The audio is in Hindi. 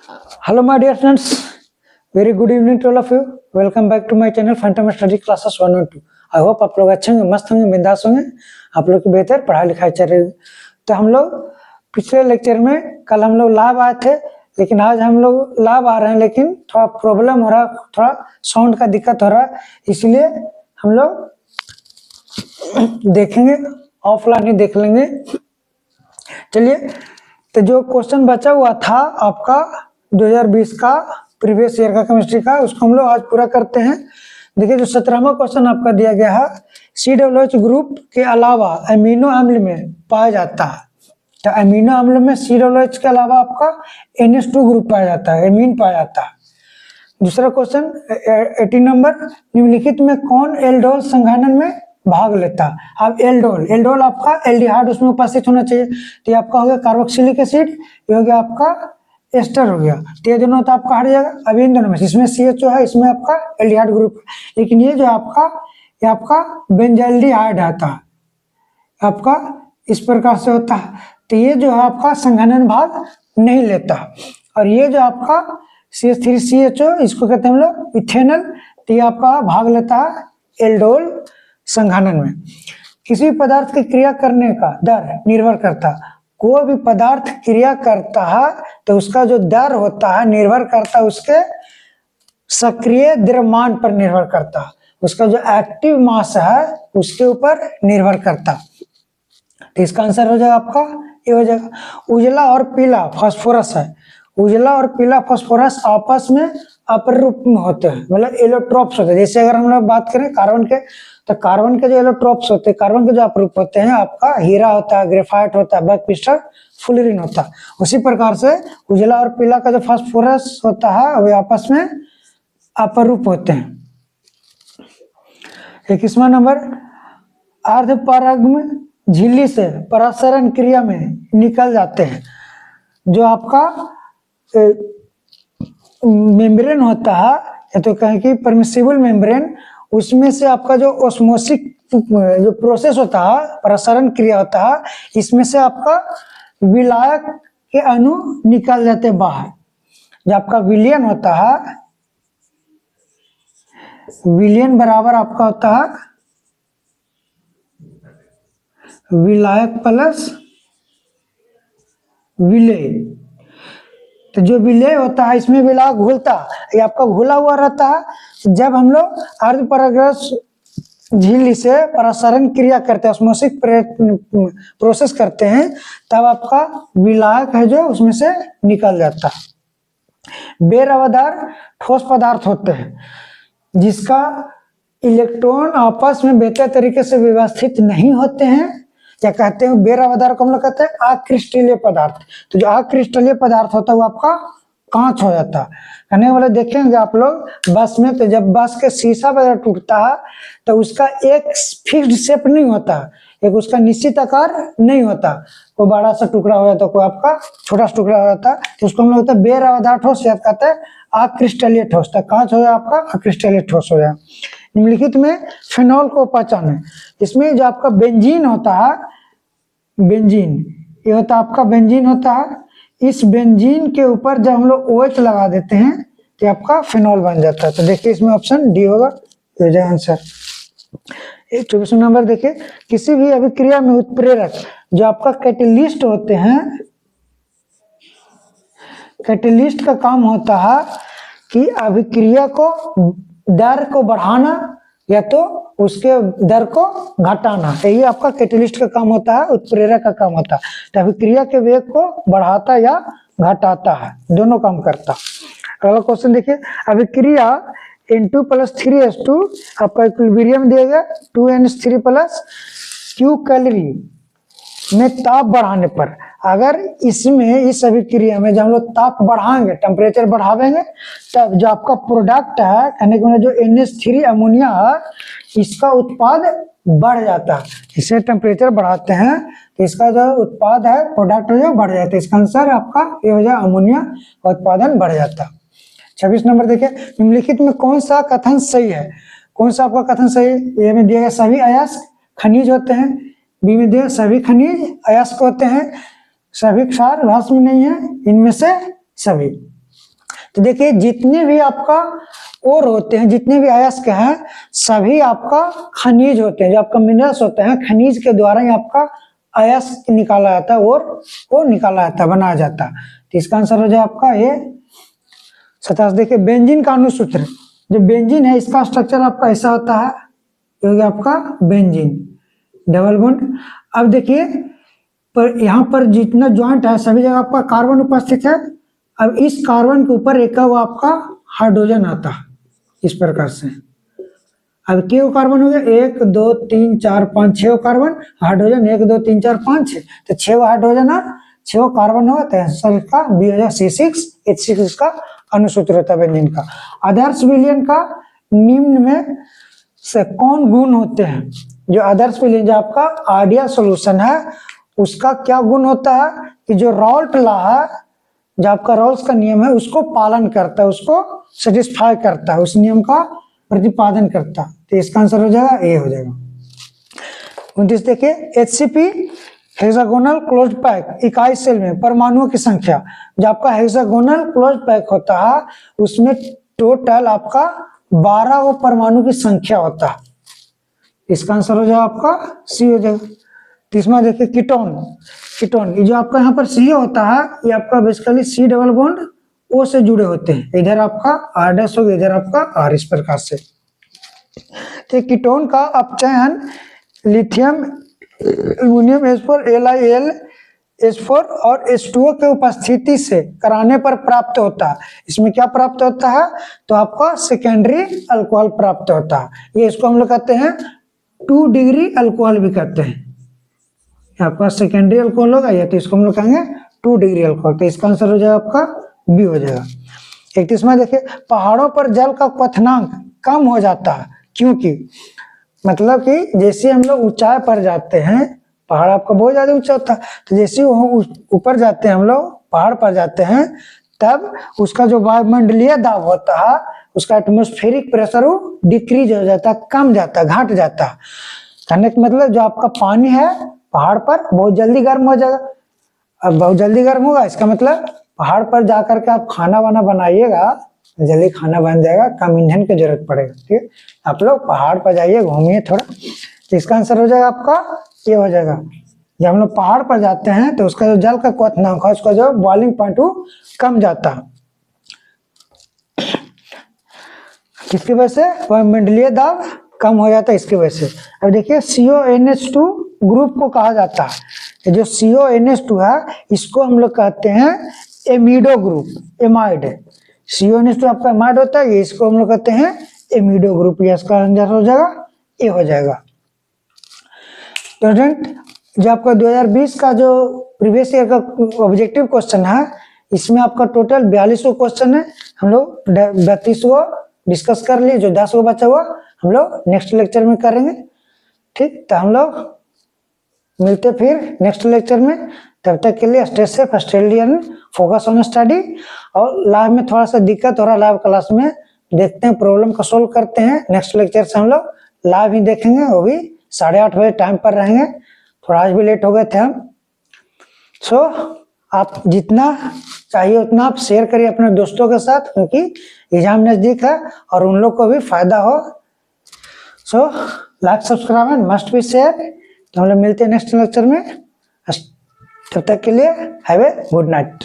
Hello my dear friends, very good evening to all of you. Welcome back to my channel Phantom Study Classes 1 और 2. I hope आप लोग अच्छे होंगे, मस्त होंगे, बिंदास होंगे, आप लोग की बेहतर पढ़ाई लिखाई चल रही है। तो हम लोग पिछले लेक्चर में कल हम लोग लाभ आए थे, लेकिन आज हम लोग लाभ आ रहे हैं, लेकिन थोड़ा प्रॉब्लम हो रहा, थोड़ा साउंड का दिक्कत हो रहा, इसलिए हम लोग देखेंगे, ऑफलाइन ही देख लेंगे। चलिए, तो जो क्वेश्चन बचा हुआ था आपका 2020 का प्रीवियस ईयर का केमिस्ट्री का, उसको हम लोग आज पूरा करते हैं। देखिए, जो 17वां क्वेश्चन आपका दिया गया है, COOH ग्रुप के अलावा अमीनो अम्ल में पाया जाता है। तो अमीनो अम्ल में COOH के अलावा आपका NH2 ग्रुप पाया जाता है, एमीन पाया जाता है। दूसरा क्वेश्चन 18 नंबर, निम्नलिखित में कौन एल्डोल संघनन में भाग लेता है? अब एल्डोल आपका एल्डिहाइड उसमें उपस्थित होना चाहिए, तो ये आपका हो गया कार्बोक्सिलिक एसिड, ये हो गया आपका एस्टर हो गया। तो ये दोनों तो आपका हट जाएगा। अब इन दोनों में इसमें CHO है, इसमें आपका एल्डिहाइड ग्रुप है, लेकिन ये जो आपका बेंजाल्डिहाइड आता है, आपका इस प्रकार से होता है। तो ये जो है आपका संघनन भाग नहीं लेता। और ये जो आपका CH3CHO, इसको कहते हैं हम लोग इथेनॉल, तो ये आपका भाग लेता है एल्डोल संघनन में। किसी पदार्थ की क्रिया करने का दर निर्भर करता है। कोई भी पदार्थ क्रिया करता है तो उसका जो दर होता है निर्भर करता है उसके सक्रिय द्रव्यमान पर निर्भर करता है, उसका जो एक्टिव मास है उसके ऊपर निर्भर करता है। तो इसका आंसर हो जाएगा आपका ये हो जाएगा। उजला और पीला फास्फोरस है, उजला और पीला फास्फोरस आपस में अपरूप में होते हैं, मतलब एलोट्रोप्स होते हैं। जैसे अगर हम लोग बात करें कार्बन के, तो कार्बन के जो एलोट्रोप्स होते हैं, कार्बन के जो अपरूप होते हैं, आपका हीरा होता है, ग्रेफाइट होता है, बग पिस्टल, फुलरिन होता है। उसी प्रकार से उजला और पीला का जो फास्फोरस होता है वो आपस में अपरूप होते हैं। 21वां नंबर, अर्धपरागम झिल्ली से परासरण क्रिया में निकल जाते हैं। जो आपका मेम्ब्रेन होता है, या तो कहें कि परमिसिबल मेम्ब्रेन, उसमें से आपका जो ऑस्मोसिक जो प्रोसेस होता है, प्रसारण क्रिया होता है, इसमें से आपका विलायक के अणु निकल जाते बाहर। जो आपका विलयन होता है, विलयन बराबर आपका होता है विलायक प्लस विलेय। तो जो विलेय होता है, इसमें विलायक घुलता, ये आपका घुला हुआ रहता है। जब हम लोग अर्धपरागरस झिल्ली से परासरण क्रिया करते हैं, ऑस्मोसिक प्रोसेस करते हैं, तब आपका विलायक है जो उसमें से निकल जाता है। बेरवादार ठोस पदार्थ होते हैं जिसका इलेक्ट्रॉन आपस में बेहतर तरीके से व्यवस्थित नहीं होते हैं, क्या कहते हैं बेरवादार को हम लोग कहते हैं अक्रिस्टलीय पदार्थ। तो जो अक्रिस्टलीय पदार्थ होता है वो आपका कांच हो जाता है। कहने वाले देखेंगे आप लोग बस में, तो जब बस के शीशा वगैरह टूटता है तो उसका एक फिक्स्ड शेप नहीं होता, एक उसका निश्चित आकार नहीं होता, कोई बड़ा सा टुकड़ा हो जाता, कोई आपका छोटा सा टुकड़ा हो जाता, तो उसको हम लोग कहते हैं बेरवादार ठोस, या कहते हैं अक्रिस्टलीय ठोस। तो कांच हो जाए आपका अक्रिस्टलीय ठोस हो जाए। निम्नलिखित में फेनॉल को पहचाने। इसमें जो आपका बेंजीन होता है, बेंजीन ये होता है आपका बेंजीन होता है, इस बेंजीन के ऊपर जब हम लोग OH लगा देते हैं तो आपका फेनॉल बन जाता है। तो देखिए इसमें ऑप्शन डी होगा, हो जाए आंसर। 24वां नंबर देखिए, किसी भी अभिक्रिया में उत्प्रेरक जो आपका कैटेलिस्ट होते हैं, कैटेलिस्ट का काम होता है कि अभिक्रिया को दर को बढ़ाना या तो उसके दर को घटाना, यही आपका कैटेलिस्ट का काम होता है, उत्प्रेरक का काम होता है। तो अभिक्रिया के वेग को बढ़ाता या घटाता है, दोनों काम करता। अगला क्वेश्चन देखिए, अभिक्रिया N2 + 3H2 आपका इक्विलिब्रियम दिया गया 2NH3 + Q कैलोरी में ताप बढ़ाने पर, अगर इसमें इस अभिक्रिया में जब हम लोग ताप बढ़ाएंगे, टेम्परेचर बढ़ावेंगे, तब जो आपका प्रोडक्ट है, कहने के जो NH3 अमोनिया है, इसका उत्पाद बढ़ जाता है। इसे टेम्परेचर बढ़ाते हैं तो इसका जो उत्पाद है, प्रोडक्ट जो बढ़ जाता है। इसका आंसर आपका ये हो जाए अमोनिया का उत्पादन बढ़ जाता है। 26 नंबर देखिए, निम्नलिखित में कौन सा कथन सही है? कौन सा आपका कथन सही है? ए में दिया गया सभी अयस्क खनिज होते हैं, बी में दिया सभी खनिज अयस्क होते हैं, सभी क्षार भस्म नहीं है, इनमें से सभी। तो देखिए जितने भी आपका और होते हैं, जितने भी अयस्क हैं, सभी आपका खनिज होते हैं। जो आपका मिनरल्स होते हैं, खनिज के द्वारा ही आपका अयस्क निकाला जाता है और वो निकाला जाता है, बनाया जाता है। तो इसका आंसर हो जाए आपका ये 27। देखिए बेंजीन का अणुसूत्र, जो बेंजीन है इसका स्ट्रक्चर आपका ऐसा होता है, ये हो गया आपका बेंजीन, डबल बॉन्ड। अब देखिए पर यहाँ पर जितना ज्वाइंट है सभी जगह आपका कार्बन उपस्थित है। अब इस कार्बन के ऊपर एक वो आपका हाइड्रोजन आता है इस प्रकार से। अब क्यों कार्बन हो गया, 1 2 3 4 5 6 कार्बन, हाइड्रोजन 1 2 3 4 5 6, तो 6 हाइड्रोजन और 6 कार्बन होता है, सर का बी हो जाए C6H6 इसका अणुसूत्र होता है बेंजीन का। आदर्श विलयन का निम्न में से कौन गुण होते हैं? जो आदर्श विलयन, जो आपका आइडियल सॉल्यूशन है, उसका क्या गुण होता है कि जो रॉल्ट लॉ है, जो आपका रॉल्स का नियम है, उसको पालन करता है, उसको सेटिस्फाई करता है, उस नियम का प्रतिपादन करता है। तो इसका आंसर हो जाएगा ए हो जाएगा। 29 देखिए HCP हेक्सागोनल क्लोज पैक इकाई सेल में परमाणुओं की संख्या, जो आपका हेक्सागोनल क्लोज पैक होता है उसमें टोटल आपका 12 वो परमाणु की संख्या होता है। इसका आंसर हो जाएगा आपका सी हो जाएगा। 30वां देखिए कीटोन, कीटोन ये जो आपका यहाँ पर सी होता है, ये आपका basically C double bond O से जुड़े होते हैं। इधर आपका R' होगा, इधर आपका R, इस प्रकार से। तो कीटोन का अपचयन lithium aluminium H4 LiAl H4 और H2O के उपस्थिति से कराने पर प्राप्त होता है। इसमें क्या प्राप्त होता है, तो आपका सेकेंडरी अल्कोहल प्राप्त होता है। ये इसको हम लोग कहते हैं 2 डिग्री अल्कोहल भी कहते हैं। आपका सेकेंडरी अल्कोहल होगा ये, तो इसको हम लोग कहेंगे 2 डिग्री अल्कोहल। तो इसका आंसर हो जाएगा आपका बी हो जाएगा। 31वां देखिए पहाड़ों पर जल का क्वथनांक कम हो जाता है, क्योंकि मतलब कि जैसे हम लोग ऊंचाई पर जाते हैं, पहाड़ आपका बहुत ज्यादा ऊंचा होता है, तो जैसे ऊपर जाते हैं हम लोग, पहाड़ पर जाते हैं, तब उसका जो वायुमंडलीय दाब होता है, उसका एटमॉस्फेरिक प्रेशर वो डिक्रीज हो जाता है, कम जाता है, घट जाता है। कहने का मतलब जो आपका पानी है पहाड़ पर बहुत जल्दी गर्म हो जाएगा। अब बहुत जल्दी गर्म होगा, इसका मतलब पहाड़ पर जाकर के आप खाना वाना बनाइएगा, जल्दी खाना बन जाएगा, कम ईंधन की जरूरत पड़ेगा। ठीक, आप लोग पहाड़ पर जाइए, घूमिए थोड़ा। तो इसका आंसर हो जाएगा आपका ये हो जाएगा। जब हम लोग पहाड़ पर जाते हैं तो उसका जो जल का क्वथनांक है, उसका जो बॉइलिंग पॉइंट वो कम जाता है। किसकी वजह से? वायुमंडलीय दाब कम हो जाता है, इसकी वजह से। अब देखिए CONH2 ग्रुप को कहा जाता है। जो CONH2 है इसको हम लोग कहते हैं एमिडो ग्रुप, एमाइड। CONH2 आपका एमाइड होता है, इसको हम लोग कहते हैं एमिडो ग्रुप। ये इसका आंसर हो जाएगा ए हो जाएगा। स्टूडेंट जो आपका 2020 का जो प्रीवियस ईयर का ऑब्जेक्टिव क्वेश्चन है, इसमें आपका टोटल 42 क्वेश्चन है। हम लोग 32 डिस्कस कर लिए, जो 10 बचा हुआ हम लोग नेक्स्ट लेक्चर में करेंगे। ठीक, तो हम लोग मिलते फिर नेक्स्ट लेक्चर में। तब तक के लिए stay safe, stay healthy, focus on study. और लाइव में थोड़ा सा दिक्कत हो रहा है, लाइव क्लास में देखते हैं, प्रॉब्लम को सोल्व करते हैं। नेक्स्ट लेक्चर से हम लोग लाइव ही देखेंगे, वो भी 8:30 बजे टाइम पर रहेंगे। थोड़ा आज भी लेट हो गए थे हम। सो आप जितना चाहिए उतना आप शेयर करिए अपने दोस्तों के साथ, क्योंकि एग्जाम नजदीक है और उन लोग को भी फायदा हो। So like, subscribe and must be share. तो हम लोग मिलते हैं नेक्स्ट लेक्चर में। तब तक के लिए हैव ए गुड नाइट।